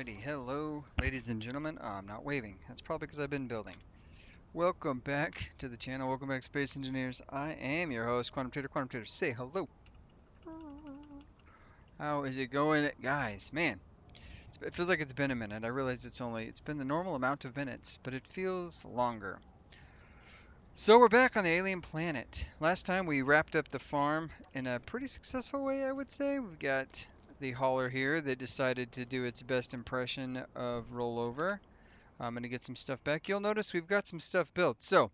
Alrighty, hello, ladies and gentlemen. I'm not waving. That's probably because I've been building. Welcome back to the channel. Welcome back, Space Engineers. I am your host, Quantum Trader. Quantum Trader, say hello. How is it going, guys? Man, it feels like it's been a minute. I realize it's been the normal amount of minutes, but it feels longer. So we're back on the alien planet. Last time we wrapped up the farm in a pretty successful way, I would say. We've got the hauler here that decided to do its best impression of rollover. I'm going to get some stuff back. You'll notice we've got some stuff built. So, a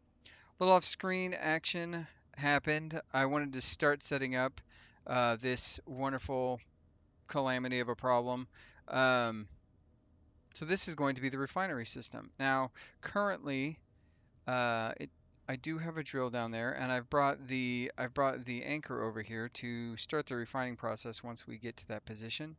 little off-screen action happened. I wanted to start setting up this wonderful calamity of a problem. Um, so this is going to be the refinery system. Now, currently, uh, it, I do have a drill down there, and I've brought the anchor over here to start the refining process once we get to that position.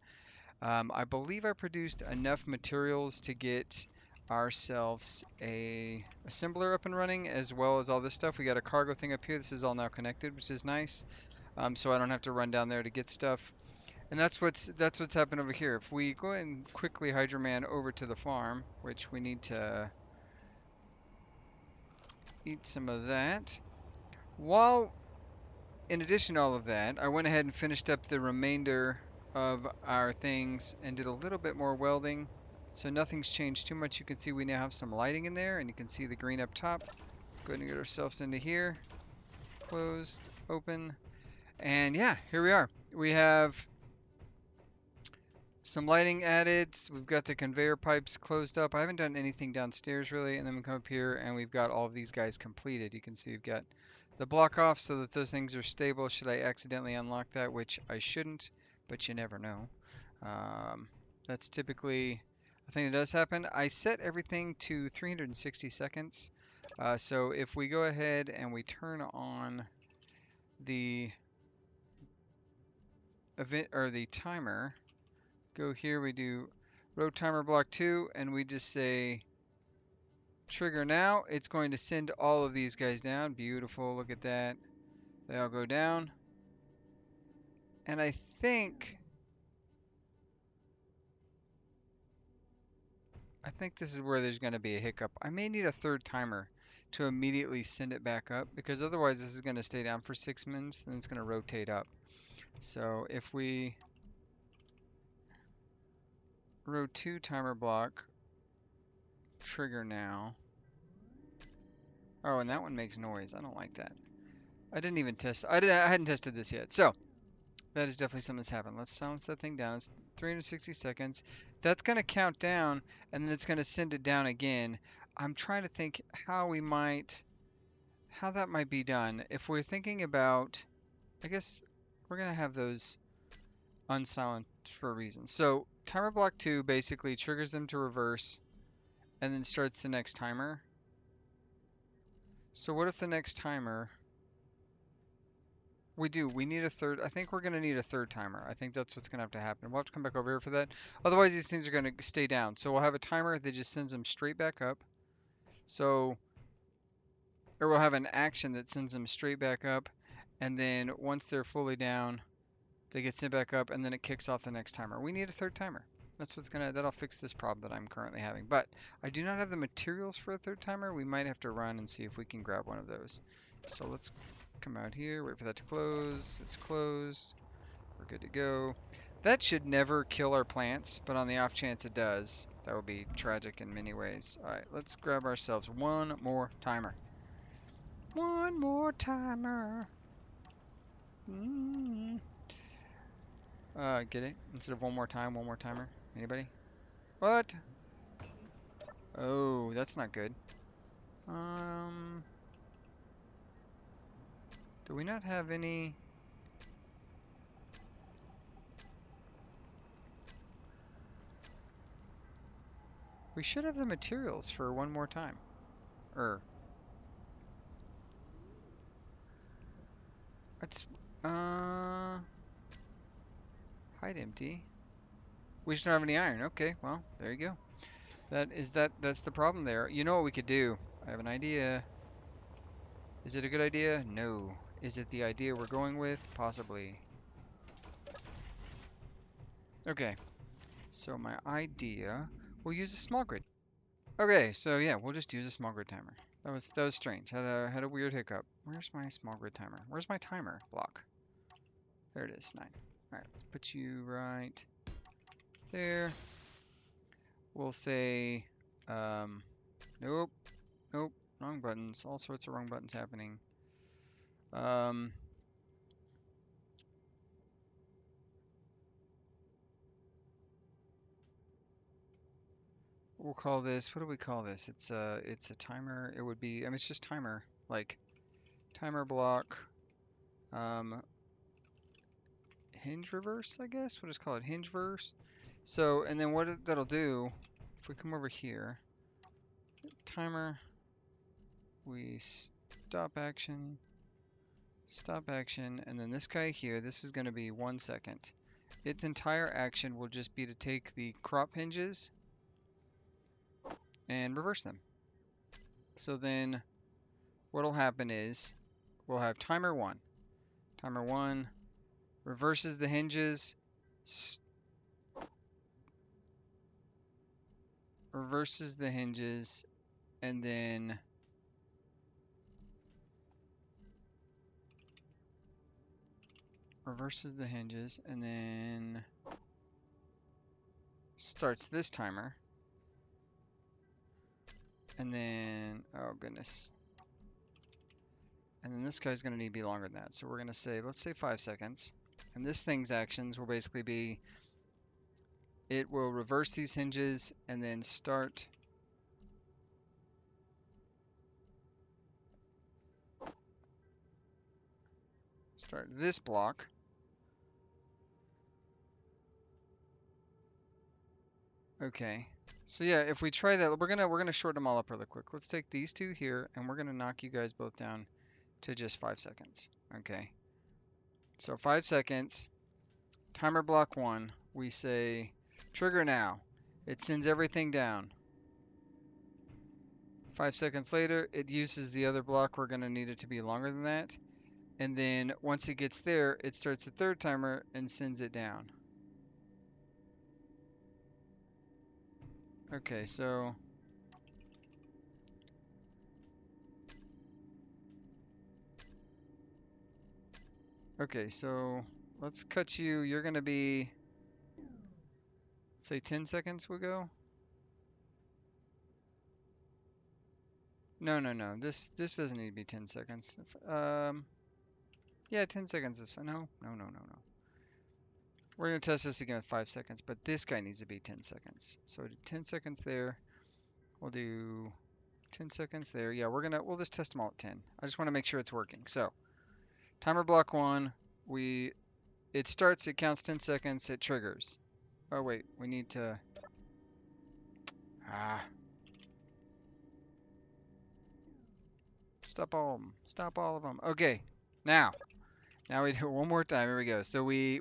I believe I produced enough materials to get ourselves a assembler up and running, as well as all this stuff. We got a cargo thing up here. This is all now connected, which is nice. So I don't have to run down there to get stuff. And that's what's happened over here. If we go ahead and quickly Hydroman over to the farm, which we need to eat some of that. While in addition to all of that, I went ahead and finished up the remainder of our things and did a little bit more welding. So nothing's changed too much. You can see we now have some lighting in there, and you can see the green up top. Let's go ahead and get ourselves into here. Closed, open, and yeah, here we are. We have some lighting added. We've got the conveyor pipes closed up. I haven't done anything downstairs really, and then we come up here and we've got all of these guys completed. You can see we've got the block off so that those things are stable should I accidentally unlock that, which I shouldn't, but you never know. That's typically a thing that does happen. I set everything to 360 seconds. So if we go ahead and we turn on the event or the timer, go here, we do row timer block 2, and we just say trigger now. It's going to send all of these guys down. Beautiful, look at that. They all go down. And I think this is where there's going to be a hiccup. I may need a third timer to immediately send it back up, because otherwise this is going to stay down for 6 minutes, then it's going to rotate up. So if we row 2 timer block, trigger now. Oh, and that one makes noise. I don't like that. I didn't even test. I hadn't tested this yet. So that is definitely something that's happened. Let's silence that thing down. It's 360 seconds. That's going to count down, and then it's going to send it down again. I'm trying to think how that might be done. If we're thinking about, I guess we're going to have those unsilenced for a reason. So timer block 2 basically triggers them to reverse and then starts the next timer. So what if the next timer... We need a third. I think we're going to need a third timer. I think that's what's going to have to happen. We'll have to come back over here for that. Otherwise, these things are going to stay down. So we'll have a timer that just sends them straight back up. So, or we'll have an action that sends them straight back up. And then once they're fully down, they get sent back up, and then it kicks off the next timer. We need a third timer. That'll fix this problem that I'm currently having. But I do not have the materials for a third timer. We might have to run and see if we can grab one of those. So let's come out here, wait for that to close. It's closed. We're good to go. That should never kill our plants, but on the off chance it does, that would be tragic in many ways. Alright, let's grab ourselves one more timer. One more timer. Get it? Instead of one more timer. Anybody? What? Oh, that's not good. Do we not have any... We should have the materials for one more time. Let's, hide empty. We just don't have any iron. Okay, well, there you go. That's the problem there. You know what we could do? I have an idea. Is it a good idea? No. Is it the idea we're going with? Possibly. Okay. So my idea, we'll use a small grid. Okay, so yeah, we'll just use a small grid timer. That was strange. Had a weird hiccup. Where's my small grid timer? Where's my timer block? There it is, 9. All right, let's put you right there. We'll say, nope, nope, wrong buttons. All sorts of wrong buttons happening. Um, we'll call this, what do we call this? It's a timer. It would be, I mean, it's just timer, like timer block, um, hinge reverse, I guess. We'll just call it hinge verse. So, and then that'll do, if we come over here, timer, we stop action, and then this guy here, this is going to be 1 second. Its entire action will just be to take the crop hinges and reverse them. So then what'll happen is we'll have timer 1. Timer 1 reverses the hinges, and then starts this timer. And then, oh goodness. And then this guy's going to need to be longer than that. So we're going to say, let's say 5 seconds. And this thing's actions will basically be, it will reverse these hinges and then start this block. Okay. So yeah, if we try that, we're gonna shorten them all up really quick. Let's take these two here, and we're gonna knock you guys both down to just 5 seconds. Okay. So 5 seconds. Timer block 1. We say trigger now. It sends everything down. 5 seconds later, it uses the other block. We're gonna need it to be longer than that. And then once it gets there, it starts the third timer and sends it down. Okay, so let's cut you. You're gonna be, say 10 seconds we'll go. No, no, no. This doesn't need to be 10 seconds. Yeah, 10 seconds is fine. No, no, no, no, no. We're gonna test this again with 5 seconds, but this guy needs to be 10 seconds. So 10 seconds there. We'll do 10 seconds there. Yeah, we'll just test them all at 10. I just want to make sure it's working. So timer block 1. It starts. It counts 10 seconds. It triggers. Oh wait, we need to. Stop all of them. Stop all of them. Okay, now we do it one more time. Here we go. So we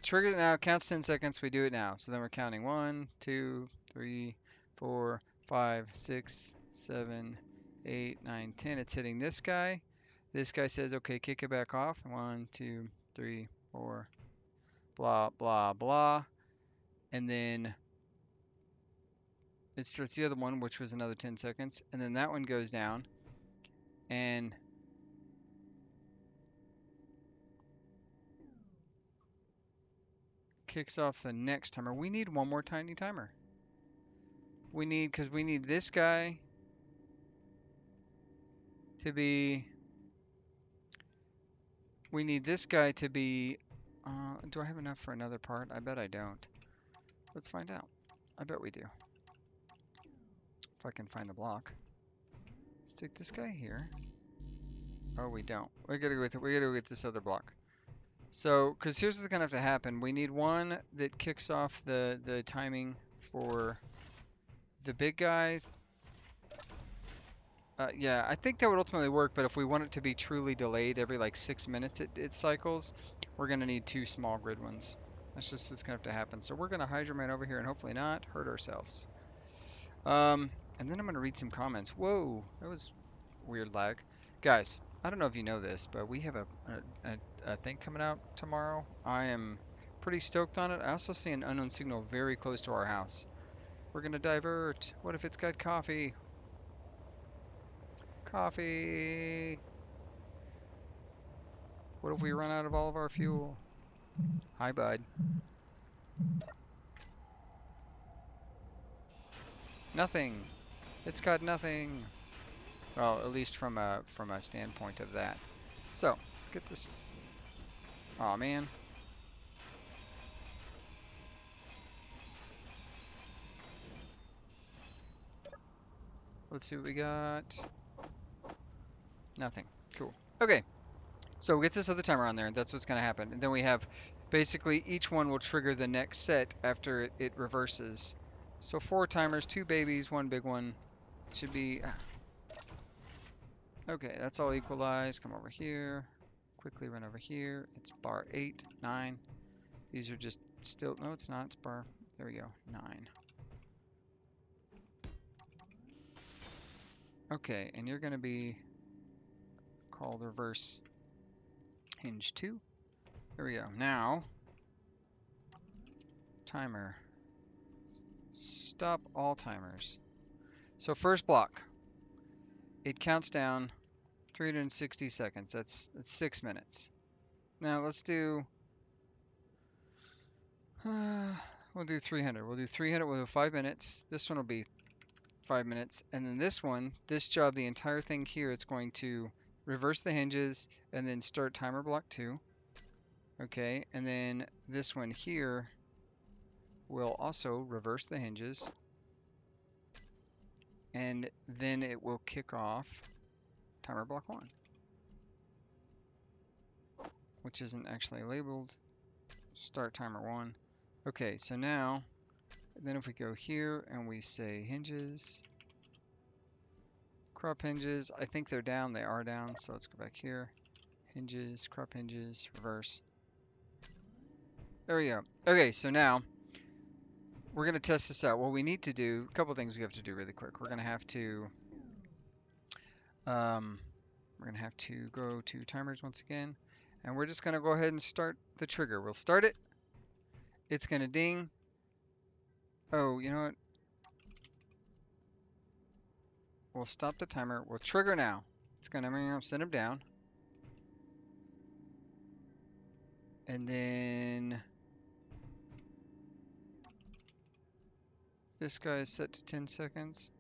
trigger it now. It counts 10 seconds. We do it now. So then we're counting 1, 2, 3, 4, 5, 6, 7, 8, 9, 10. It's hitting this guy. This guy says, okay, kick it back off. 1, 2, 3, 4, blah, blah, blah. And then it starts the other one, which was another 10 seconds. And then that one goes down and kicks off the next timer. We need one more tiny timer. Because we need this guy to be, do I have enough for another part? I bet I don't. Let's find out. I bet we do. If I can find the block. Let's take this guy here. Oh, we don't. We gotta go with this other block. So, because here's what's gonna have to happen. We need one that kicks off the timing for the big guys. Yeah, I think that would ultimately work, but if we want it to be truly delayed every like 6 minutes it cycles, we're gonna need 2 small grid ones. That's just what's gonna have to happen. So we're gonna Hydroman over here and hopefully not hurt ourselves. And then I'm gonna read some comments. Whoa, that was weird lag. Guys, I don't know if you know this, but we have a thing coming out tomorrow. I am Pretty stoked on it. I also see an unknown signal very close to our house. We're gonna divert. What if it's got coffee? Coffee. What if we run out of all of our fuel? Hi, bud. Nothing. It's got nothing. Well, at least from a standpoint of that. So, get this. Oh man. Let's see what we got. Nothing. Cool. Okay. So we get this other timer on there, and that's what's going to happen. And then we have basically each one will trigger the next set after it reverses. So 4 timers, 2 babies, 1 big one. It should be. Okay, that's all equalized. Come over here. Quickly run over here. It's bar 8, 9. These are just still. No, it's not. It's bar. There we go. 9. Okay, and you're going to be called reverse hinge 2. There we go. Now, timer. Stop all timers. So first block, it counts down 360 seconds. That's 6 minutes. Now let's do, we'll do 300. We'll do 300 with 5 minutes. This one will be 5 minutes. And then this one, this job, the entire thing here, it's going to reverse the hinges and then start timer block 2. Okay, and then this one here will also reverse the hinges. And then it will kick off timer block 1, which isn't actually labeled. Start timer 1. Okay, so now, then if we go here and we say hinges, crop hinges, I think they're down, they are down, so let's go back here. Hinges, crop hinges, reverse. There we go. Okay, so now, we're going to test this out. What we need to do, a couple things we have to do really quick. We're going to have to, go to timers once again, and we're just going to go ahead and start the trigger. We'll start it. It's going to ding. Oh, you know what? We'll stop the timer. We'll trigger now. It's going to send him down. And then this guy is set to 10 seconds.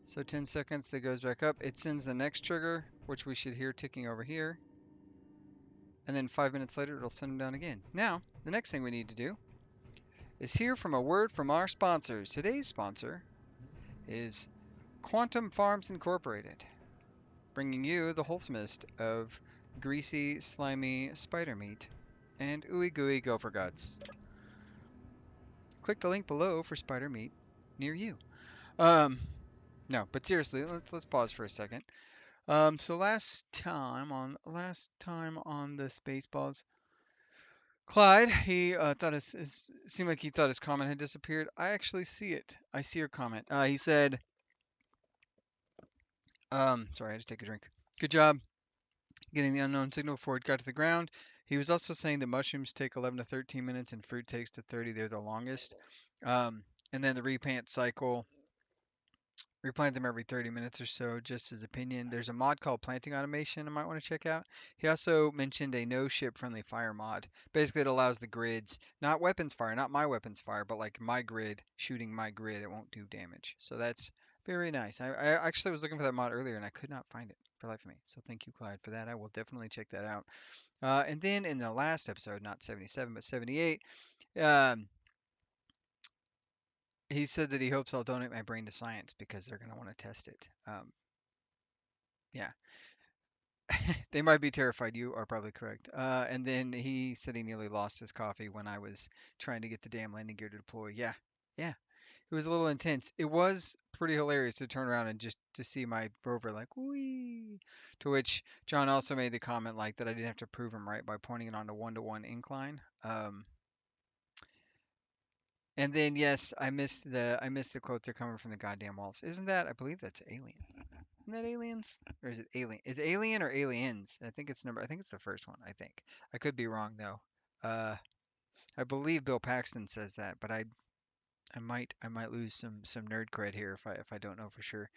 So 10 seconds, that goes back up. It sends the next trigger, which we should hear ticking over here. And then 5 minutes later, it'll send him down again. Now, the next thing we need to do is hear from a word from our sponsors. Today's sponsor is Quantum Farms Incorporated, bringing you the wholesomest of greasy, slimy spider meat and ooey gooey gopher guts. Click the link below for spider meat near you. No, but seriously, let's pause for a second. So last time on the Spaceballs, Clyde, he thought his seemed like he thought his comment had disappeared. I actually see it. I see your comment. He said, sorry, I had to take a drink. Good job getting the unknown signal before it got to the ground. He was also saying that mushrooms take 11 to 13 minutes and fruit takes to 30. They're the longest. And then the replant cycle. Replant them every 30 minutes or so, just his opinion. There's a mod called Planting Automation I might want to check out. He also mentioned a no ship friendly fire mod. Basically, it allows the grids, not weapons fire, not my weapons fire, but like my grid, shooting my grid, it won't do damage. So that's very nice. I actually was looking for that mod earlier and I could not find it for life of me. So thank you, Clyde, for that. I will definitely check that out. And then in the last episode, not 77, but 78, um, he said that he hopes I'll donate my brain to science because they're going to want to test it. Yeah, they might be terrified. You are probably correct. And then he said he nearly lost his coffee when I was trying to get the damn landing gear to deploy. Yeah, yeah, it was a little intense. It was pretty hilarious to turn around and just to see my rover like wee. To which John also made the comment like that I didn't have to prove him right by pointing it on a 1-to-1 incline. And then yes, I missed the quote. They're coming from the goddamn walls. Isn't that? I believe that's Alien. Isn't that Aliens? Or is it Alien? Is it Alien or Aliens? I think it's the first one, I think. I could be wrong though. Uh I believe Bill Paxton says that, but I might lose some nerd cred here if I don't know for sure.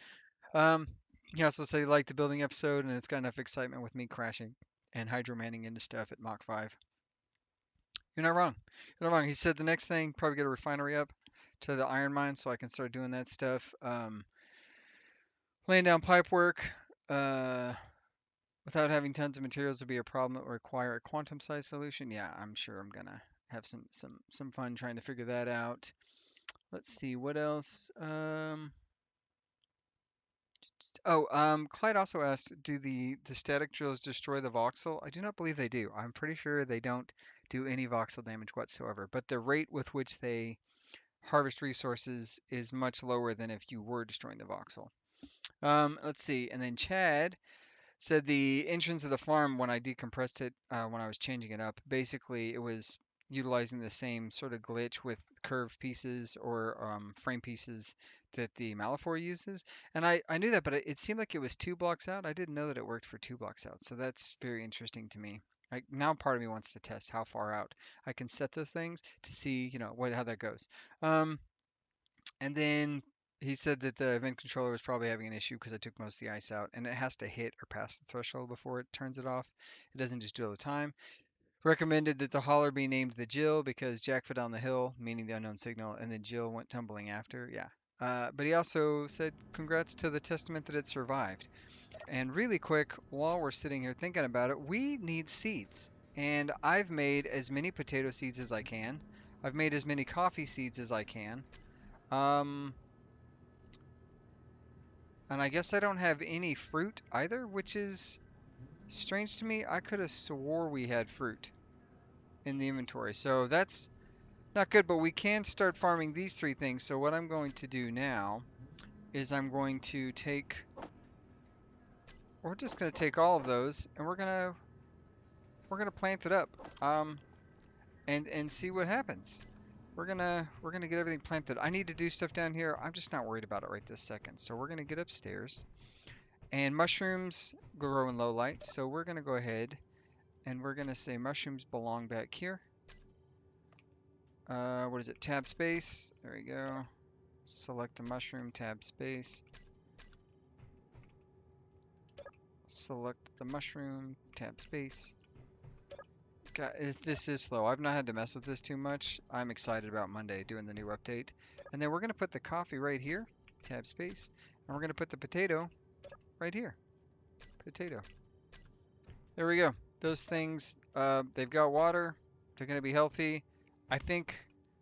Um, he also said he liked the building episode, and it's got enough excitement with me crashing and hydromanning into stuff at Mach 5. You're not wrong. You're not wrong. He said the next thing, probably get a refinery up to the iron mine so I can start doing that stuff. Laying down pipe work without having tons of materials would be a problem that would require a quantum size solution. Yeah, I'm sure I'm gonna have some fun trying to figure that out. Let's see what else. Clyde also asked, do the static drills destroy the voxel? I do not believe they do. I'm pretty sure they don't do any voxel damage whatsoever, but the rate with which they harvest resources is much lower than if you were destroying the voxel. Let's see. And then Chad said the entrance of the farm, when I decompressed it, when I was changing it up, basically it was utilizing the same sort of glitch with curved pieces or frame pieces that the Malifaux uses. And I knew that, but it seemed like it was 2 blocks out. I didn't know that it worked for 2 blocks out. So that's very interesting to me. Like now part of me wants to test how far out I can set those things to see, how that goes. Um, and then he said that the event controller was probably having an issue because I took most of the ice out, and it has to hit or pass the threshold before it turns it off. It doesn't just do it all the time. Recommended that the hauler be named the Jill because Jack fell down the hill, meaning the unknown signal, and then Jill went tumbling after. Yeah. But he also said congrats to the testament that it survived. And really quick, while we're sitting here thinking about it, we need seeds. And I've made as many potato seeds as I can. I've made as many coffee seeds as I can. Um, And I guess I don't have any fruit either, which is strange to me. I could have swore we had fruit in the inventory. So that's not good, but we can start farming these 3 things. So what I'm going to do now is I'm going to we're just going to take all of those and we're going to plant it up. And see what happens. We're gonna get everything planted. I need to do stuff down here. I'm just not worried about it right this second. So we're gonna get upstairs. And mushrooms grow in low light, so we're going to go ahead and we're going to say mushrooms belong back here. What is it? Tab space. There we go. Select the mushroom, tab space. Select the mushroom, tab space. God, this is slow. I've not had to mess with this too much. I'm excited about Monday doing the new update. And then we're going to put the coffee right here, tab space. And we're going to put the potato right here. Potato. There we go. Those things, they've got water. They're going to be healthy. I think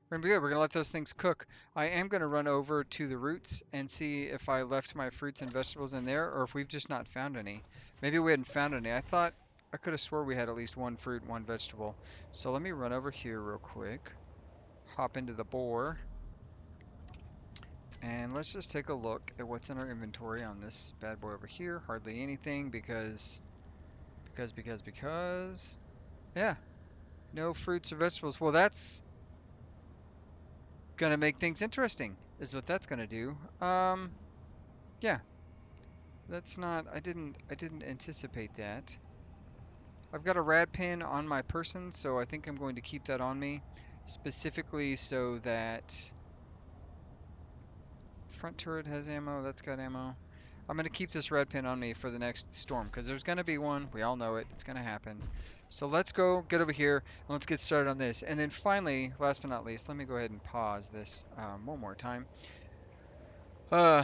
we're going to be good. We're going to let those things cook. I am going to run over to the roots and see if I left my fruits and vegetables in there or if we've just not found any. Maybe we hadn't found any. I could have swore we had at least 1 fruit and 1 vegetable. So let me run over here real quick. Hop into the B.O.R.E. And let's just take a look at what's in our inventory on this bad boy over here. Hardly anything because. Yeah, no fruits or vegetables. Well, that's gonna make things interesting, is what that's gonna do. Yeah, that's not. I didn't anticipate that. I've got a rad pin on my person, so I think I'm going to keep that on me, specifically so that front turret has ammo. That's got ammo. I'm going to keep this red pin on me for the next storm because there's going to be one. We all know it. It's going to happen. So let's go get over here and let's get started on this. And then finally, last but not least, let me go ahead and pause this one more time. Uh,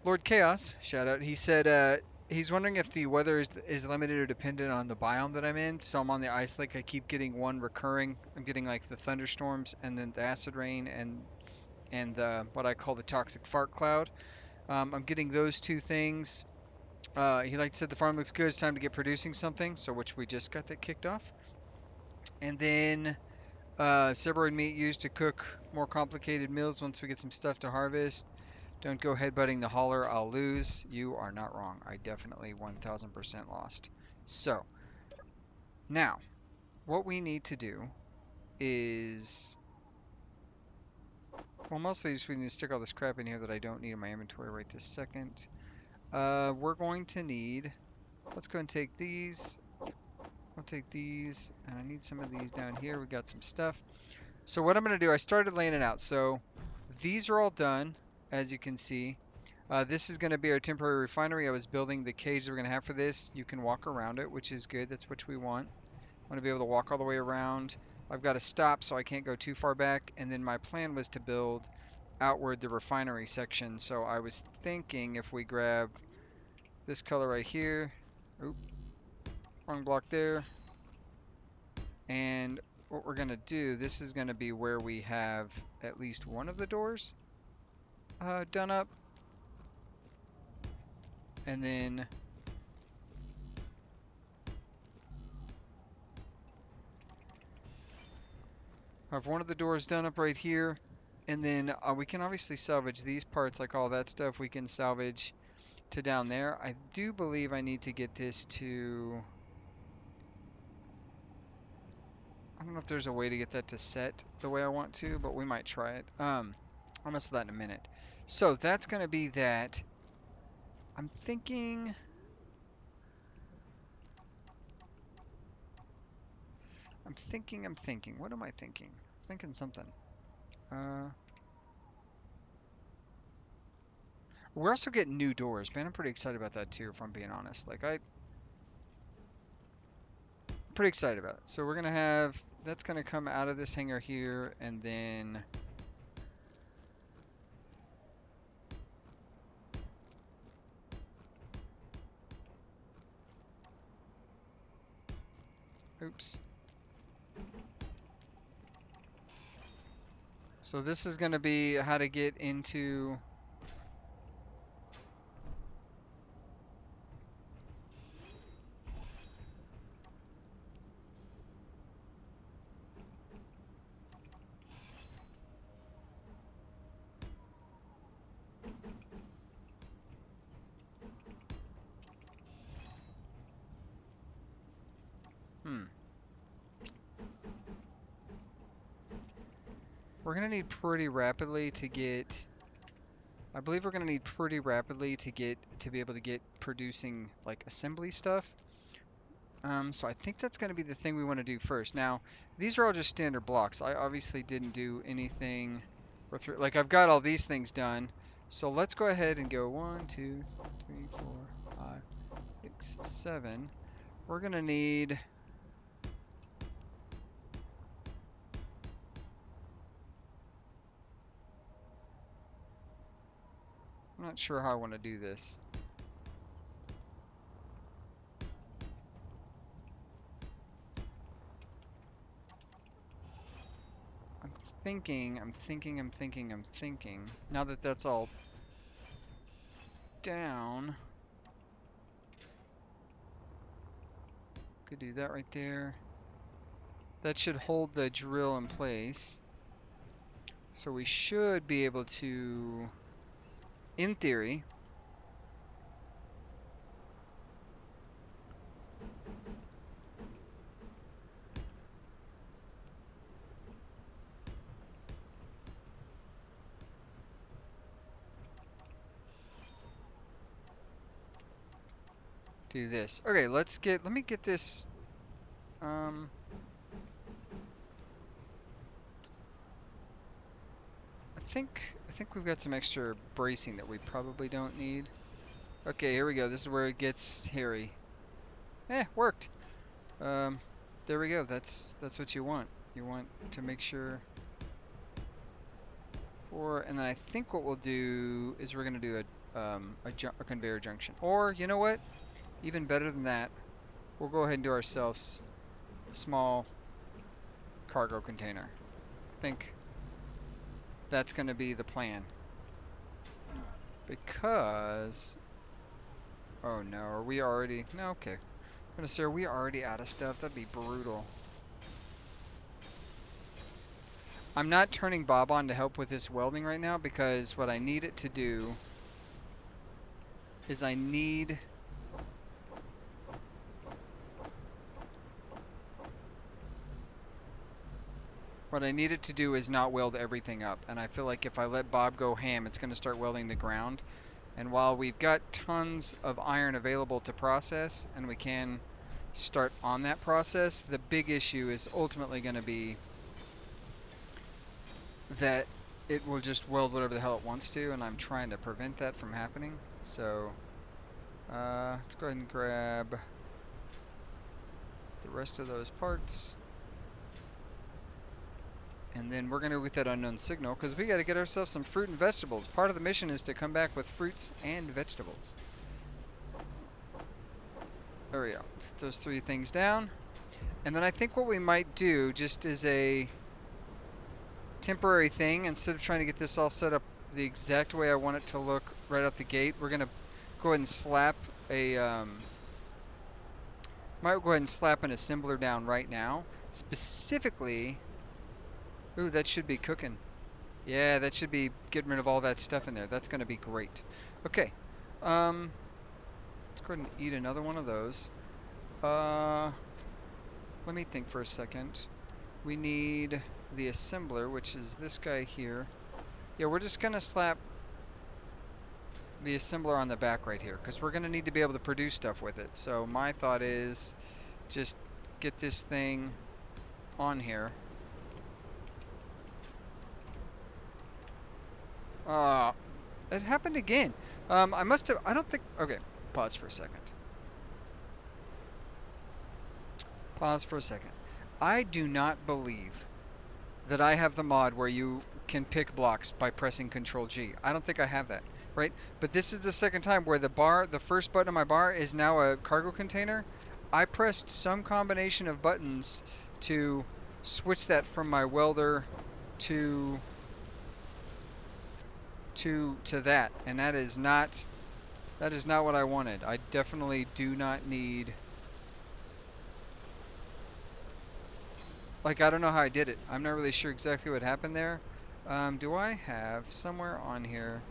Lord Chaos, shout out. He said he's wondering if the weather is limited or dependent on the biome that I'm in. So I'm on the ice lake. I keep getting one recurring. I'm getting like the thunderstorms and then the acid rain and the what I call the toxic fart cloud. I'm getting those 2 things. He like said the farm looks good. It's time to get producing something. So which we just got that kicked off. And then cerebroid meat used to cook more complicated meals once we get some stuff to harvest. Don't go headbutting the hauler. I'll lose. You are not wrong. I definitely 1000% lost. So now what we need to do is, well, mostly just we need to stick all this crap in here that I don't need in my inventory right this second. We're going to need, let's go and take these. I'll take these, and I need some of these down here. We got some stuff. So what I'm going to do, I started laying it out. So these are all done, as you can see. This is going to be our temporary refinery. I was building the cage that we're going to have for this. You can walk around it, which is good. That's what we want. I want to be able to walk all the way around. I've got to stop so I can't go too far back. And then my plan was to build outward the refinery section. So I was thinking if we grab this color right here, oop, wrong block there, and what we're going to do, this is going to be where we have at least one of the doors done up. And then I have one of the doors done up right here. And then we can obviously salvage these parts, like all that stuff we can salvage to down there. I do believe I need to get this to... I don't know if there's a way to get that to set the way I want to, but we might try it. I'll mess with that in a minute. So that's going to be that. I'm thinking... I'm thinking. What am I thinking? I'm thinking something. We're also getting new doors, man. I'm pretty excited about that too, if I'm being honest. Like, I'm pretty excited about it. So we're gonna have, that's gonna come out of this hangar here, and then oops. So this is gonna be how to get into... Hmm. We're gonna need pretty rapidly to get... I believe we're gonna need pretty rapidly to get, to be able to get producing, like, assembly stuff. So I think that's going to be the thing we want to do first. Now, these are all just standard blocks. I obviously didn't do anything worth, like I've got all these things done. So let's go ahead and go 1, 2, 3, 4, 5, 6, 7. We're going to need... I'm not sure how I want to do this. I'm thinking. Now that that's all down, could do that right there. That should hold the drill in place. So we should be able to, in theory, do this. Okay, let me get this, I think we've got some extra bracing that we probably don't need. Okay, here we go. This is where it gets hairy. Worked. Um, there we go. That's what you want. You want to make sure and then I think what we'll do is we're gonna do a conveyor junction. Or, you know what? Even better than that, we'll go ahead and do ourselves a small cargo container. I think that's going to be the plan. Because... Oh no, are we already... No, okay. I'm going to say, are we already out of stuff? That'd be brutal. I'm not turning Bob on to help with this welding right now because what I need it to do is I need... What I need it to do is not weld everything up. And I feel like if I let Bob go ham, it's going to start welding the ground. And while we've got tons of iron available to process, and we can start on that process, the big issue is ultimately going to be that it will just weld whatever the hell it wants to, and I'm trying to prevent that from happening. So let's go ahead and grab the rest of those parts. And then we're going to go with that unknown signal because we got to get ourselves some fruit and vegetables. Part of the mission is to come back with fruits and vegetables. There we go. Put those 3 things down. And then I think what we might do, just as a temporary thing, instead of trying to get this all set up the exact way I want it to look right out the gate, we're going to go ahead and slap a... might go ahead and slap an assembler down right now. Specifically... Ooh, that should be cooking. Yeah, that should be getting rid of all that stuff in there. That's going to be great. Okay. Let's go ahead and eat another one of those. Let me think for a second. We need the assembler, which is this guy here. Yeah, we're just going to slap the assembler on the back right here, because we're going to need to be able to produce stuff with it. So my thought is just get this thing on here. It happened again. I must have, I don't think, okay, pause for a second. Pause for a second. I do not believe that I have the mod where you can pick blocks by pressing Control G. I don't think I have that, right? But this is the second time where the first button on my bar is now a cargo container. I pressed some combination of buttons to switch that from my welder to that, and that is not what I wanted. I definitely do not need, like, I don't know how I did it. I'm not really sure exactly what happened there. Do I have somewhere on here,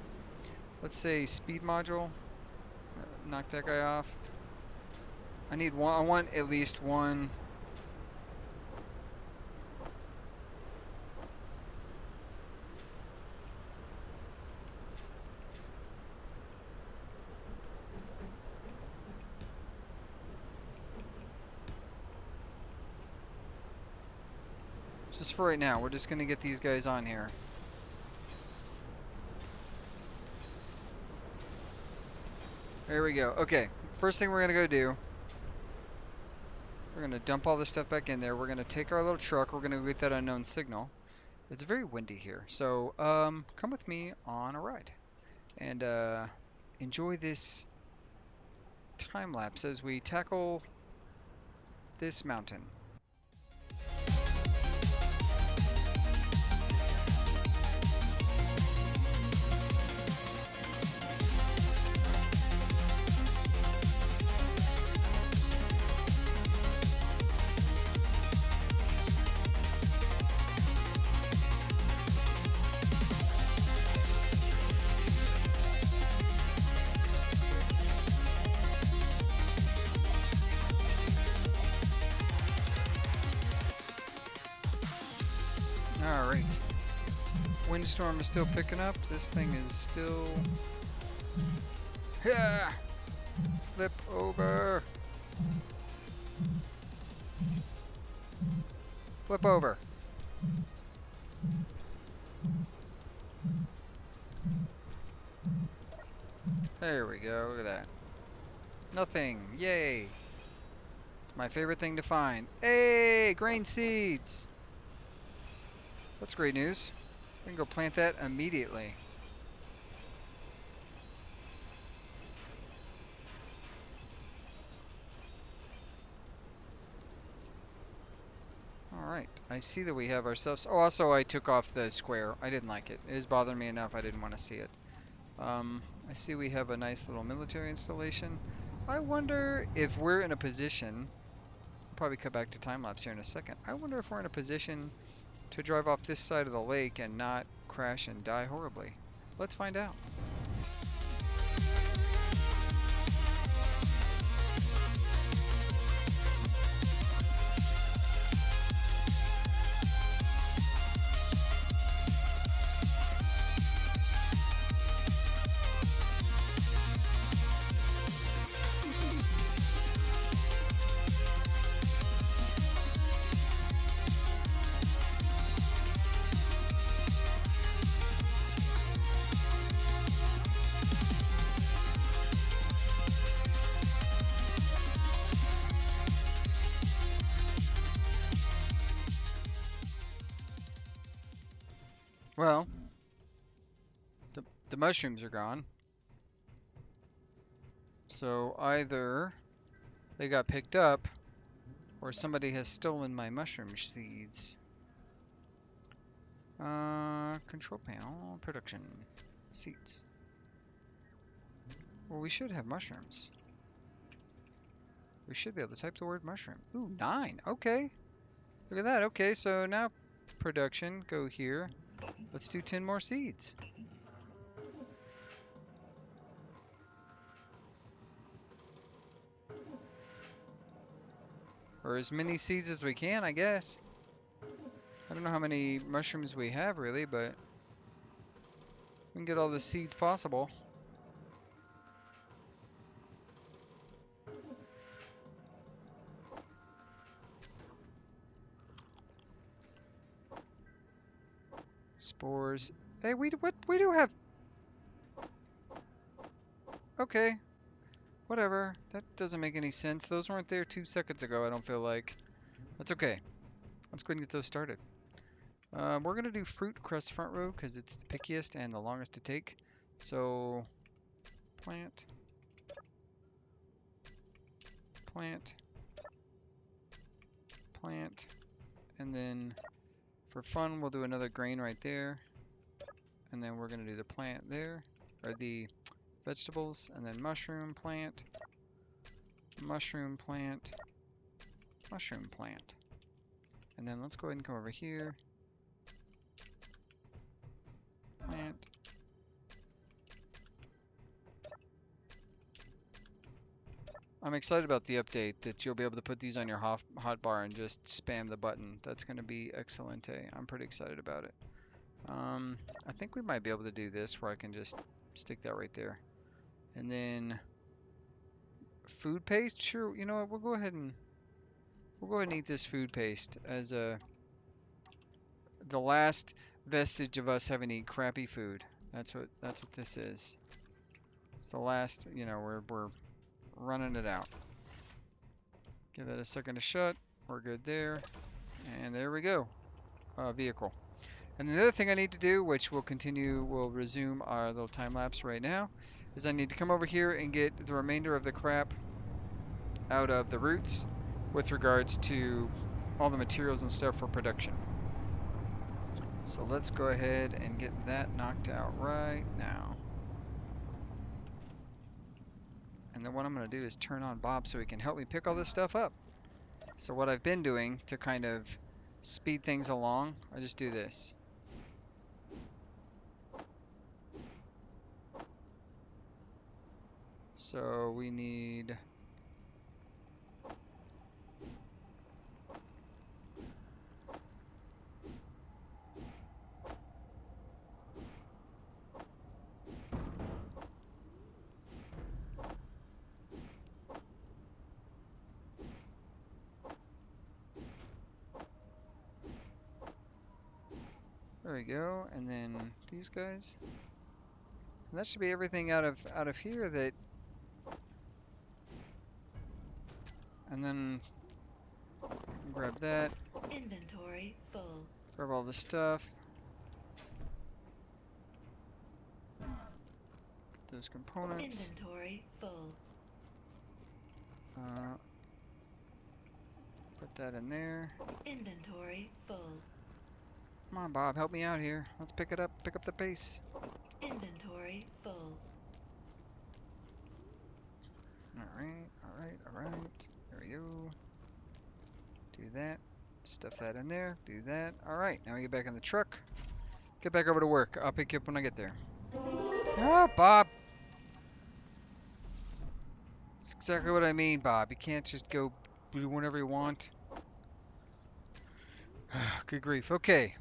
let's say speed module, knock that guy off. I need one, I want at least one. Just for right now, we're just gonna get these guys on here. There we go. Okay, first thing we're gonna go do, we're gonna dump all this stuff back in there. We're gonna take our little truck. We're gonna go get that unknown signal. It's very windy here, so come with me on a ride and enjoy this time lapse as we tackle this mountain. Alright. Windstorm is still picking up. This thing is still... Yeah! Flip over! Flip over! There we go, look at that. Nothing! Yay! My favorite thing to find. Hey! Grain seeds! That's great news. We can go plant that immediately. Alright, I see that we have ourselves... Oh, also I took off the square. I didn't like it. It was bothering me enough I didn't want to see it. I see we have a nice little military installation. I wonder if we're in a position... I'll probably cut back to time-lapse here in a second. I wonder if we're in a position to drive off this side of the lake and not crash and die horribly. Let's find out. Well, the mushrooms are gone. So either they got picked up or somebody has stolen my mushroom seeds. Control panel, production, seeds. Well, we should have mushrooms. We should be able to type the word mushroom. Ooh, 9. Okay. Look at that. Okay, so now production, go here. Let's do 10 more seeds. Or as many seeds as we can, I guess. I don't know how many mushrooms we have really, but we can get all the seeds possible. Spores. Hey, we do have. Okay, whatever. That doesn't make any sense. Those weren't there 2 seconds ago. I don't feel like. That's okay. Let's go ahead and get those started. We're gonna do fruit crust front row because it's the pickiest and the longest to take. So plant, plant, plant, and then for fun we'll do another grain right there, and then we're gonna do the plant there, or the vegetables, and then mushroom plant, mushroom plant, mushroom plant, and then let's go ahead and come over here, plant. I'm excited about the update that you'll be able to put these on your hotbar and just spam the button. That's going to be excellent. I'm pretty excited about it. I think we might be able to do this where I can just stick that right there. And then food paste. Sure, you know what? We'll go ahead and eat this food paste as the last vestige of us having to eat crappy food. That's what this is. It's the last. You know, we're running it out. Give that a second to shut. We're good there. And there we go. Vehicle. And the other thing I need to do, which we'll resume our little time lapse right now, is I need to come over here and get the remainder of the crap out of the roots with regards to all the materials and stuff for production. So let's go ahead and get that knocked out right now. And then what I'm going to do is turn on Bob so he can help me pick all this stuff up. So what I've been doing to kind of speed things along, I just do this. So we need there we go, and then these guys. And that should be everything out of here that. And then grab that. Inventory full. Grab all the stuff. Those components. Inventory full. Put that in there. Inventory full. Come on, Bob, help me out here. Let's pick it up. Pick up the pace. Inventory full. All right. There we go. Do that. Stuff that in there. Do that. All right, now we get back in the truck. Get back over to work. I'll pick you up when I get there. Ah, Bob. That's exactly what I mean, Bob. You can't just go do whatever you want. Good grief. Okay.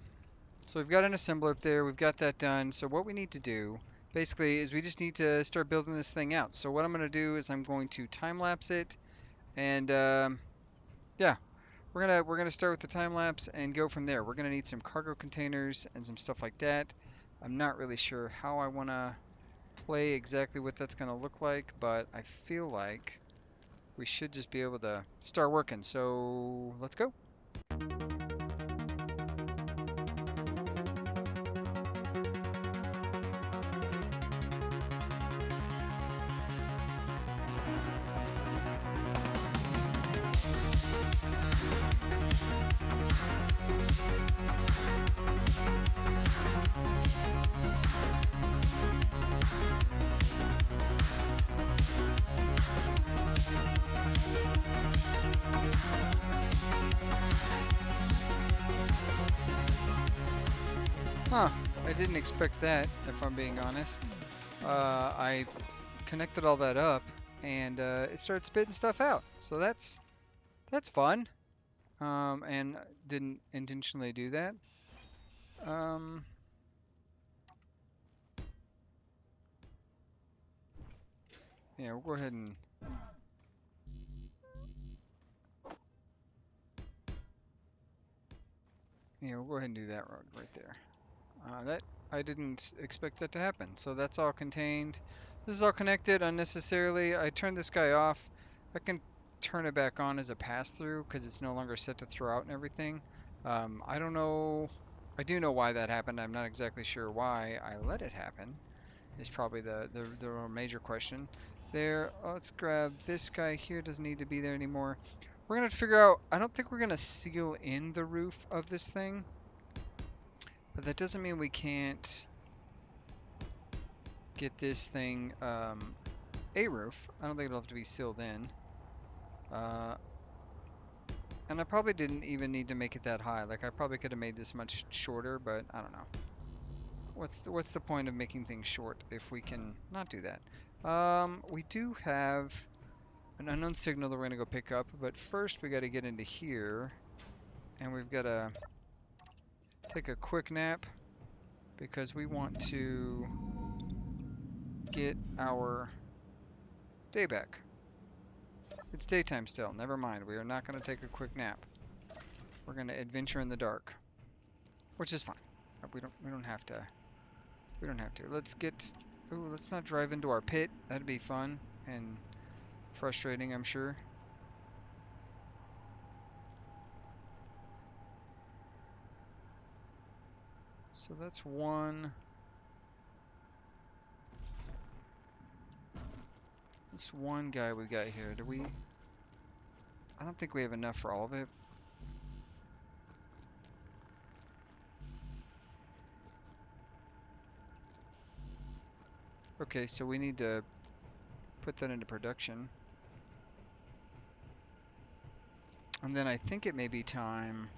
So we've got an assembler up there. We've got that done. So what we need to do, basically, is we just need to start building this thing out. So what I'm going to do is I'm going to time lapse it, and yeah, we're gonna start with the time lapse and go from there. We're gonna need some cargo containers and some stuff like that. I'm not really sure how I want to play exactly what that's going to look like, but I feel like we should just be able to start working. So let's go. Huh. I didn't expect that, if I'm being honest. I connected all that up, and it started spitting stuff out. So that's fun. And didn't intentionally do that. Um, yeah, we'll go ahead and we'll go ahead and do that road right there. That I didn't expect that to happen. So that's all contained. This is all connected unnecessarily. I turned this guy off. I can turn it back on as a pass-through because it's no longer set to throw out and everything. I don't know. I do know why that happened. I'm not exactly sure why I let it happen. Is probably the real major question. There. Let's grab this guy here. Doesn't need to be there anymore. We're gonna have to figure out. I don't think we're gonna seal in the roof of this thing. But that doesn't mean we can't get this thing a roof. I don't think it'll have to be sealed in. Uh, and I probably didn't even need to make it that high. Like I probably could have made this much shorter, but I don't know. What's the point of making things short if we can not do that? We do have an unknown signal that we're gonna go pick up, but first we got to get into here, and we've got to take a quick nap because we want to get our day back. It's daytime still. Never mind. We are not going to take a quick nap. We're going to adventure in the dark, which is fine. We don't have to. We don't have to. Let's get. Ooh, let's not drive into our pit. That'd be fun and frustrating, I'm sure. So that's one. This one guy we got here. Do we? I don't think we have enough for all of it. Okay, so we need to put that into production. And then I think it may be time.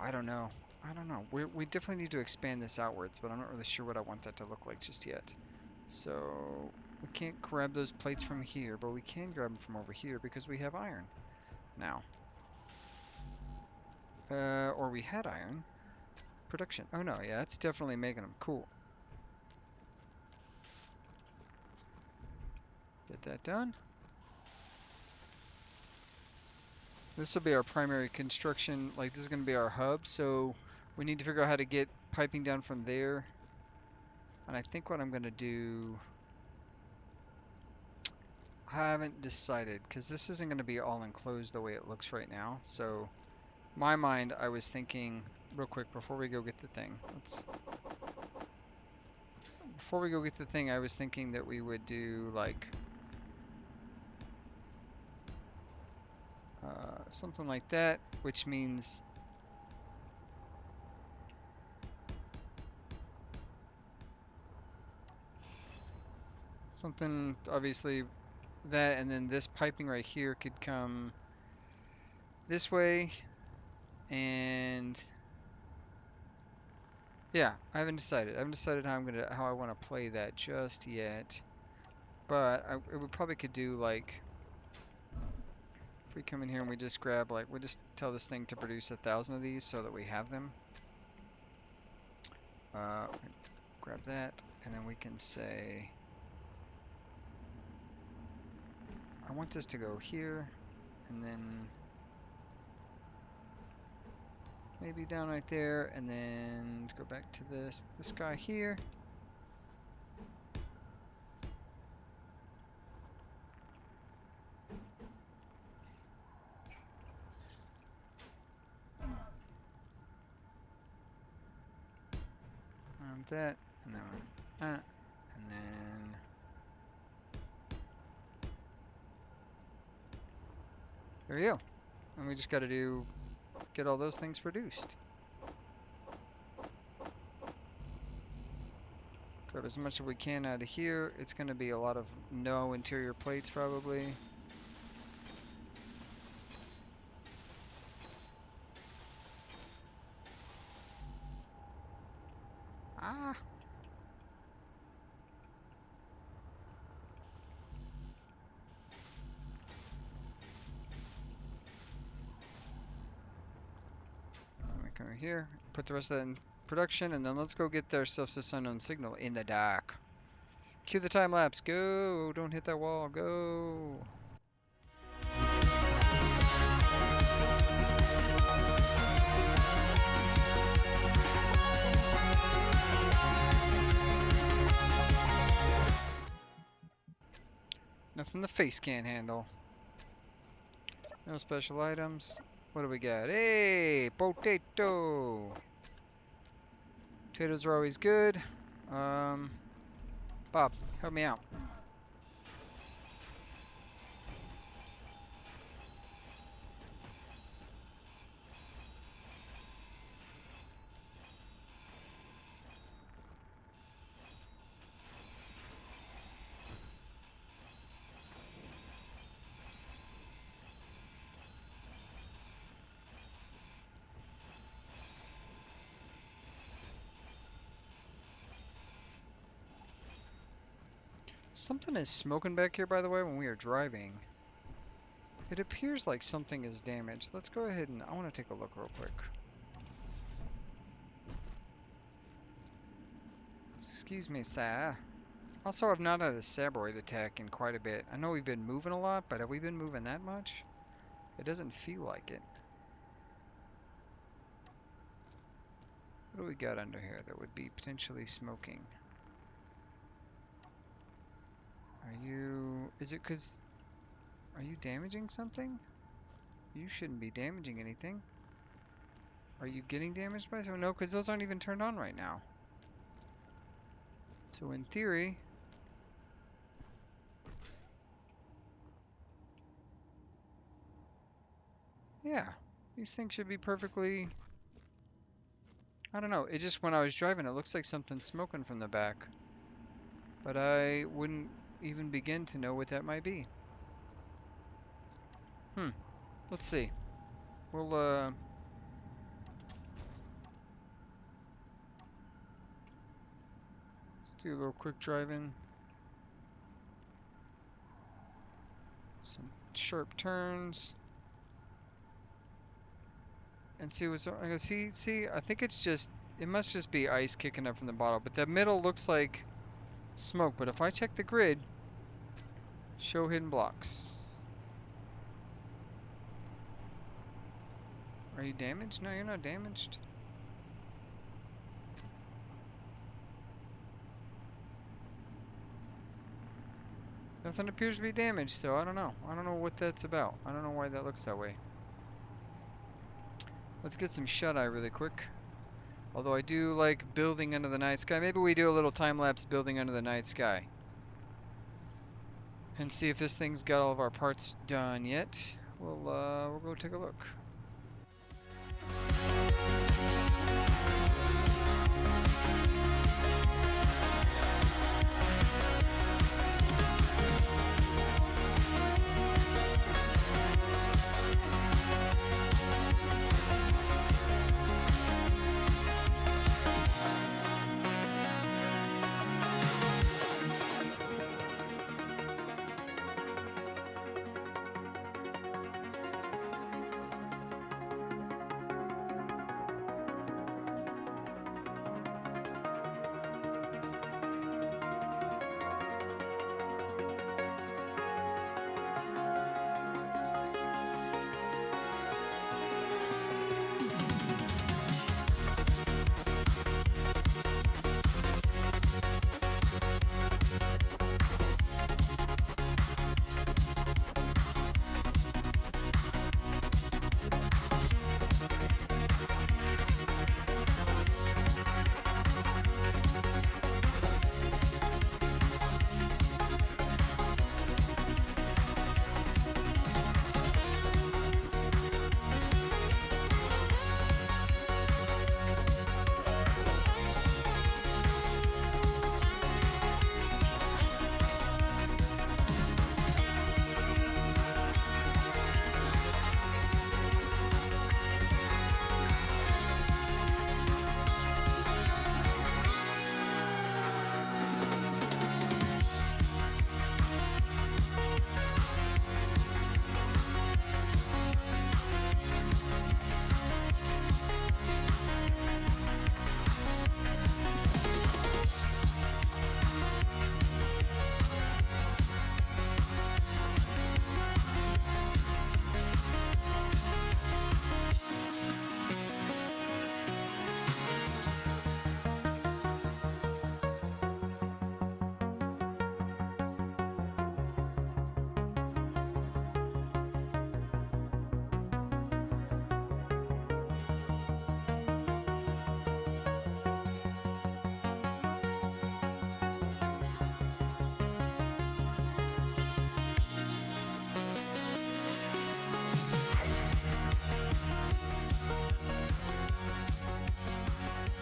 I don't know. I don't know. We definitely need to expand this outwards, but I'm not really sure what I want that to look like just yet. So we can't grab those plates from here, but we can grab them from over here because we have iron now. Or we had iron. Production. Oh no, yeah, it's definitely making them. Cool. Get that done. This will be our primary construction. Like, this is going to be our hub, so we need to figure out how to get piping down from there. And I think what I'm going to do... I haven't decided, because this isn't going to be all enclosed the way it looks right now. So, my mind, I was thinking, real quick, before we go get the thing. Before we go get the thing, I was thinking that we would do, like... something like that, which means something obviously that, and then this piping right here could come this way, and yeah, I haven't decided how I want to play that just yet, but we probably could do like if we come in here and we just grab like we just tell this thing to produce 1,000 of these so that we have them. Uh, grab that, and then we can say I want this to go here, and then maybe down right there, and then go back to this guy here. That, and then that, and then there we go. And we just got to get all those things produced. Grab as much as we can out of here. It's going to be a lot of no interior plates probably. come over here, put the rest of that in production, and then let's go get ourselves this unknown signal in the dark. Cue the time lapse. Go! Don't hit that wall. Go! Nothing the face can't handle. No special items. What do we got? Hey! Potato! Potatoes are always good. Bob, help me out. Something is smoking back here, by the way, when we are driving. It appears like something is damaged. Let's go ahead and I want to take a look real quick. Excuse me, sir. Also, I've not had a sabroid attack in quite a bit. I know we've been moving a lot, but have we been moving that much? It doesn't feel like it. What do we got under here that would be potentially smoking? Are you... Is it because... Are you damaging something? You shouldn't be damaging anything. Are you getting damaged by something? No, because those aren't even turned on right now. So in theory... Yeah, these things should be perfectly... I don't know, it just when I was driving it looks like something's smoking from the back. But I wouldn't even begin to know what that might be. Let's see. We'll let's do a little quick driving. Some sharp turns. And see what's I see, I think it's just it must just be ice kicking up from the bottle, but the middle looks like smoke. But if I check the grid, show hidden blocks. Are you damaged? No, you're not damaged. Nothing appears to be damaged, so I don't know. I don't know what that's about. I don't know why that looks that way. Let's get some shut-eye really quick. Although I do like building under the night sky. Maybe we do a little time-lapse building under the night sky. And see if this thing's got all of our parts done yet. We'll go take a look.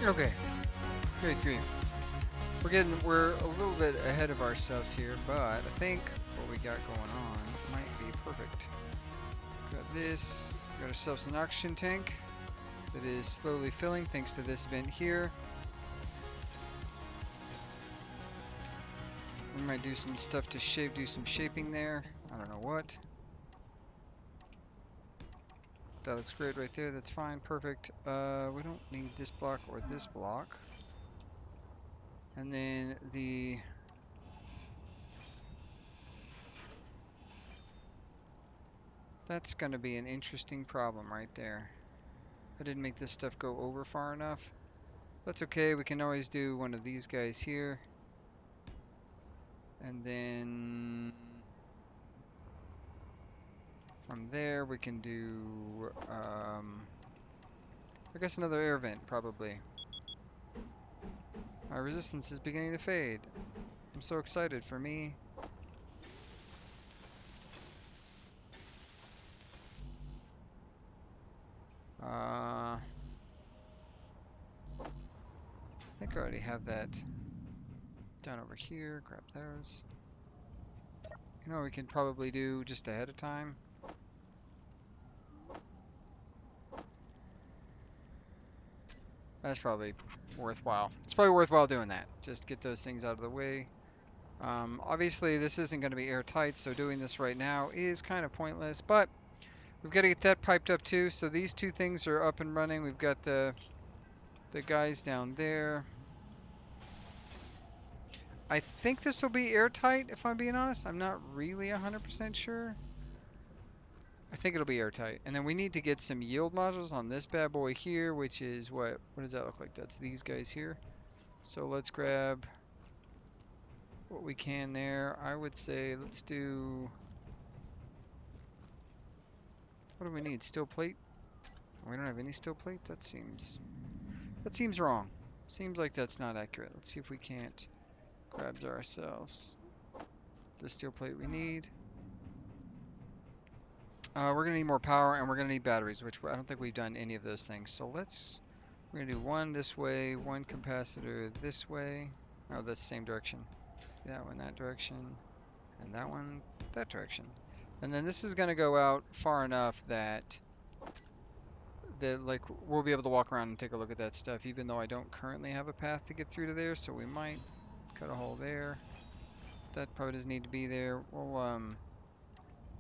Okay, good grief. We're a little bit ahead of ourselves here, but I think what we got going on might be perfect. Got this, got ourselves an oxygen tank that is slowly filling thanks to this vent here. We might do some stuff to do some shaping there. I don't know what. That looks great right there. That's fine. Perfect. We don't need this block or this block. And then that's going to be an interesting problem right there. I didn't make this stuff go over far enough. That's okay. We can always do one of these guys here. And then from there we can do, I guess another air vent probably. My resistance is beginning to fade. I'm so excited for me. I think I already have that down over here. Grab those. You know, we can probably do just ahead of time. That's probably worthwhile. It's probably worthwhile doing that. Just get those things out of the way. Obviously, this isn't going to be airtight, so doing this right now is kind of pointless, but we've got to get that piped up too. So these two things are up and running. We've got the guys down there. I think this will be airtight, if I'm being honest. I'm not really 100% sure. I think it'll be airtight. And then we need to get some yield modules on this bad boy here, which is what does that look like? That's these guys here. So let's grab what we can there. I would say let's do, what do we need? Steel plate? We don't have any steel plate? That seems wrong. Seems like that's not accurate. Let's see if we can't grab ourselves the steel plate we need. We're gonna need more power and we're gonna need batteries, which I don't think we've done any of those things. So we're gonna do one this way, one capacitor this way. Oh, that's the same direction. That one that direction, and that one that direction. And then this is gonna go out far enough that like we'll be able to walk around and take a look at that stuff, even though I don't currently have a path to get through to there. So we might cut a hole there. That probably doesn't need to be there. We'll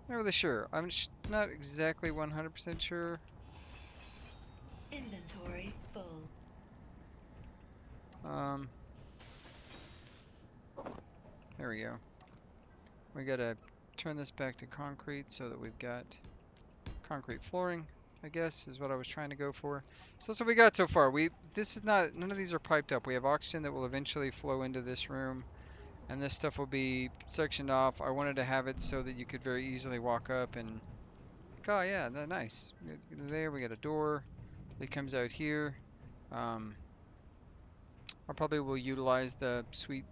not really sure. I'm not exactly 100% sure. Inventory full. Um, there we go. We gotta turn this back to concrete so that we've got concrete flooring, I guess, is what I was trying to go for. So that's what we got so far. None of these are piped up. We have oxygen that will eventually flow into this room, and this stuff will be sectioned off. I wanted to have it so that you could very easily walk up and, oh yeah, nice. There we got a door that comes out here. I probably will utilize the sweet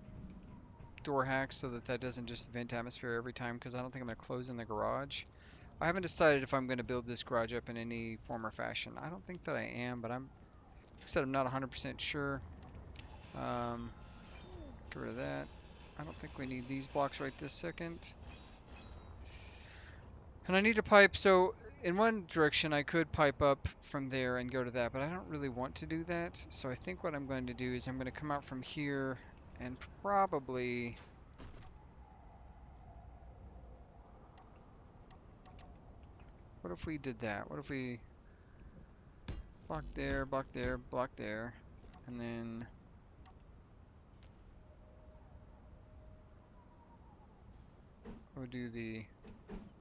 door hack so that that doesn't just vent atmosphere every time, because I don't think I'm going to close in the garage. I haven't decided if I'm going to build this garage up in any form or fashion. I don't think that I am, but like I said, I'm not 100% sure. Get rid of that. I don't think we need these blocks right this second. And I need to pipe, so in one direction I could pipe up from there and go to that, but I don't really want to do that. So I think what I'm going to do is I'm going to come out from here and probably, what if we did that? What if we block there, block there, block there, and then we'll do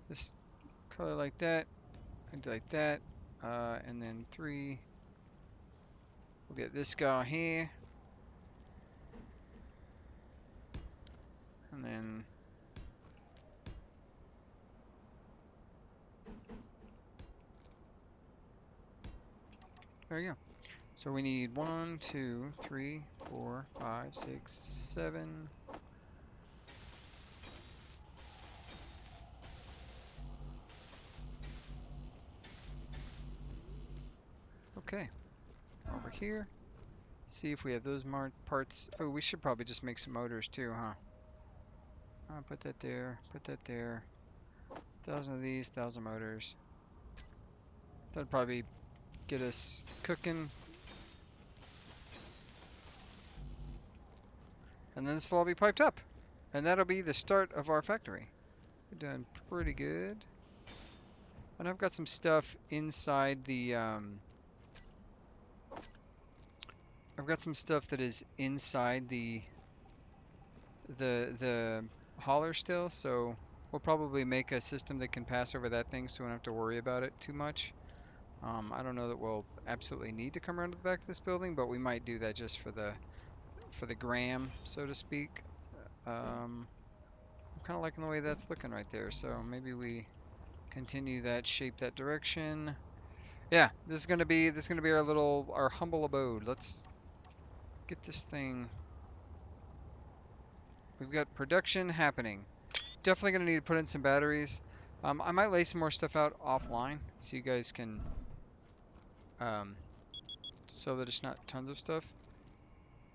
this color like that, and like that, and then 3. We'll get this guy here, and then there you go. So we need 1, 2, 3, 4, 5, 6, 7. Okay, over here. See if we have those parts. Oh, we should probably just make some motors too, huh? Put that there. Put that there. 1,000 of these, 1,000 motors. That'd probably get us cooking. And then this will all be piped up. And that'll be the start of our factory. We're doing pretty good. And I've got some stuff inside the, I've got some stuff that is inside the hauler still, so we'll probably make a system that can pass over that thing so we don't have to worry about it too much. I don't know that we'll absolutely need to come around to the back of this building, but we might do that just for the gram, so to speak. I'm kind of liking the way that's looking right there, so maybe we continue that shape that direction. Yeah, this is gonna be our humble abode. Let's get this thing. We've got production happening. Definitely gonna need to put in some batteries. I might lay some more stuff out offline so you guys can um, so that it's not tons of stuff.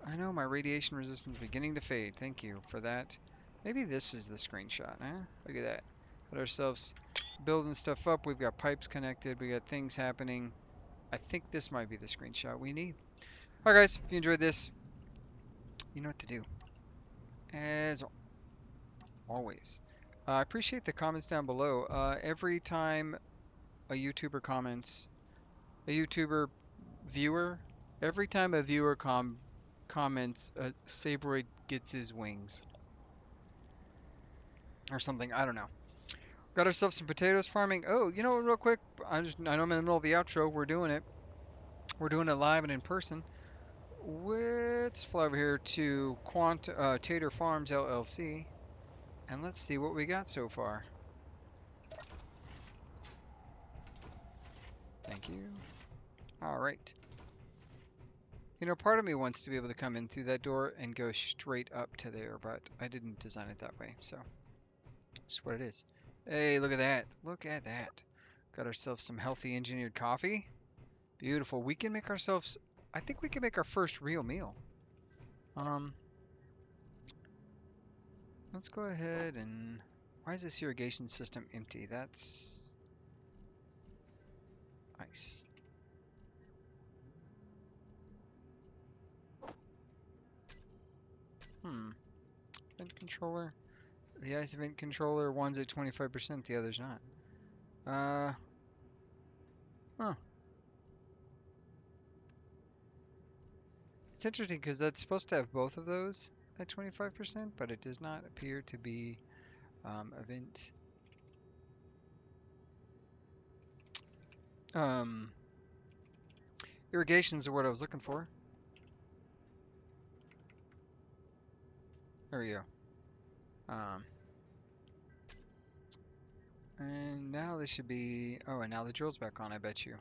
I know my radiation resistance is beginning to fade. Thank you for that. Maybe this is the screenshot, huh? Look at that. Got ourselves building stuff up. We've got pipes connected. We got things happening. I think this might be the screenshot we need. Alright guys, if you enjoyed this, you know what to do. As always. I appreciate the comments down below. Every time a YouTuber comments, a YouTuber viewer, every time a viewer comments, Sabroid gets his wings. Or something, I don't know. Got ourselves some potatoes farming. Oh, you know what, real quick, I know I'm in the middle of the outro. We're doing it. We're doing it live and in person. Let's fly over here to Tater Farms LLC. And let's see what we got so far. Thank you. All right. You know, part of me wants to be able to come in through that door and go straight up to there, but I didn't design it that way, so it's what it is. Hey, look at that. Look at that. Got ourselves some healthy engineered coffee. Beautiful. We can make ourselves, I think we can make our first real meal. Um, let's go ahead and, why is this irrigation system empty? That's nice. Vent controller. The ice vent controller, one's at 25%, the other's not. Huh. It's interesting because that's supposed to have both of those at 25%, but it does not appear to be a vent. Um, Irrigations are what I was looking for. There we go. And now this should be, oh, and now the drill's back on, I bet you.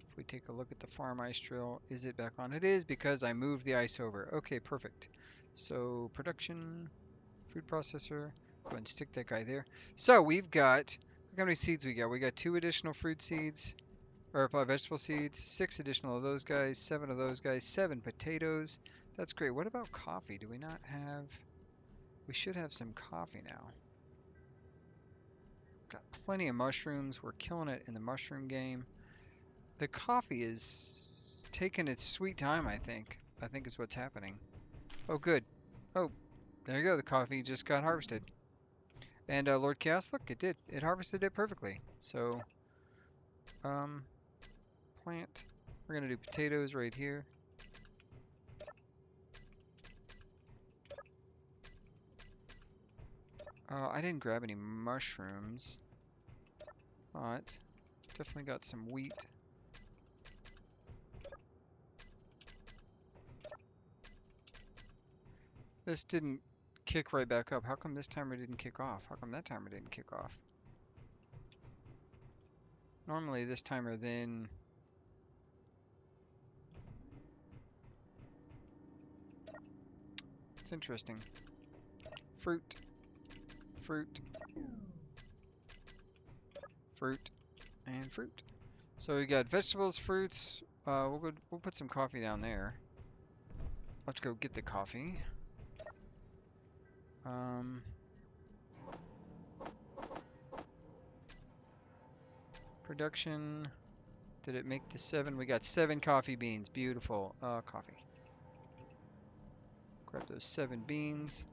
If we take a look at the farm ice drill, is it back on? It is because I moved the ice over. Okay, perfect. So production, food processor, go ahead and stick that guy there. So we've got, look how many seeds we got. We got 2 additional fruit seeds, or vegetable seeds, 6 additional of those guys, 7 of those guys, 7 potatoes. That's great. What about coffee? Do we not have, we should have some coffee now. Got plenty of mushrooms. We're killing it in the mushroom game. The coffee is taking its sweet time, I think. I think is what's happening. Oh, good. Oh, there you go. The coffee just got harvested. And Lord Chaos, look, it did. It harvested it perfectly. So, plant. We're going to do potatoes right here. I didn't grab any mushrooms, but definitely got some wheat. This didn't kick right back up. How come this timer didn't kick off? How come that timer didn't kick off? Normally this timer then... It's interesting. Fruit. Fruit. Fruit. And fruit. So we got vegetables, fruits. We'll put some coffee down there. let's go get the coffee. Production. Did it make the 7? We got 7 coffee beans. Beautiful. Coffee. Grab those 7 beans.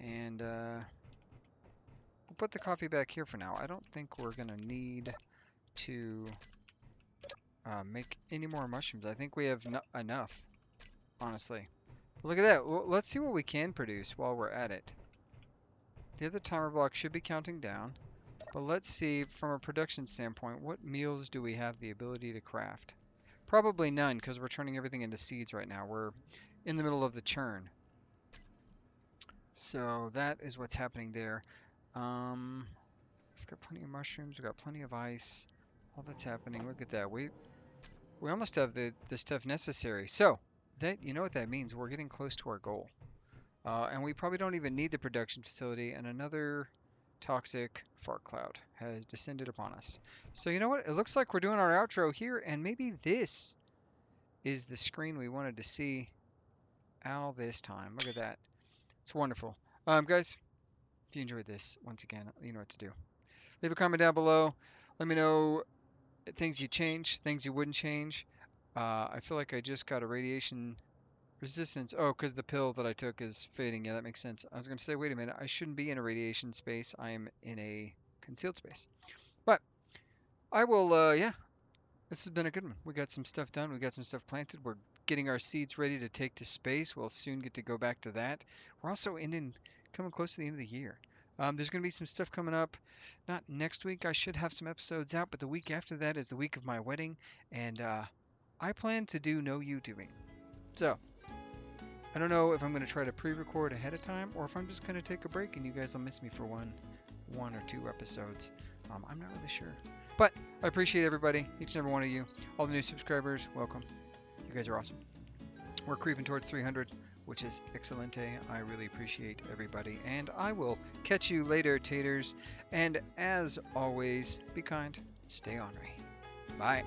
And we'll put the coffee back here for now. I don't think we're going to need to make any more mushrooms. I think we have enough, honestly. Look at that. Well, let's see what we can produce while we're at it. The other timer block should be counting down. But let's see, from a production standpoint, what meals do we have the ability to craft? Probably none, because we're turning everything into seeds right now. We're in the middle of the churn. So that is what's happening there. We've got plenty of mushrooms. We've got plenty of ice. All that's happening. Look at that. We almost have the stuff necessary. So that, you know what that means. We're getting close to our goal. And we probably don't even need the production facility. And another toxic fart cloud has descended upon us. So you know what? It looks like we're doing our outro here. And maybe this is the screen we wanted to see all this time. Look at that. It's wonderful. Guys, if you enjoyed this, once again, you know what to do. Leave a comment down below. Let me know things you change, things you wouldn't change. I feel like I just got a radiation resistance. Oh, because the pill that I took is fading. Yeah, that makes sense. I was going to say, wait a minute. I shouldn't be in a radiation space. I am in a concealed space. But I will, yeah, this has been a good one. We got some stuff done. We got some stuff planted. We're getting our seeds ready to take to space. We'll soon get to go back to that. We're also coming close to the end of the year. There's going to be some stuff coming up. Not next week. I should have some episodes out, but the week after that is the week of my wedding, and I plan to do no YouTubing. So I don't know if I'm going to try to pre-record ahead of time, or if I'm just going to take a break and you guys will miss me for one or two episodes. I'm not really sure. But I appreciate everybody, each and every one of you. All the new subscribers, welcome. You guys are awesome. We're creeping towards 300, which is excelente. I really appreciate everybody. And I will catch you later, taters. And as always, be kind, stay ornery. Bye.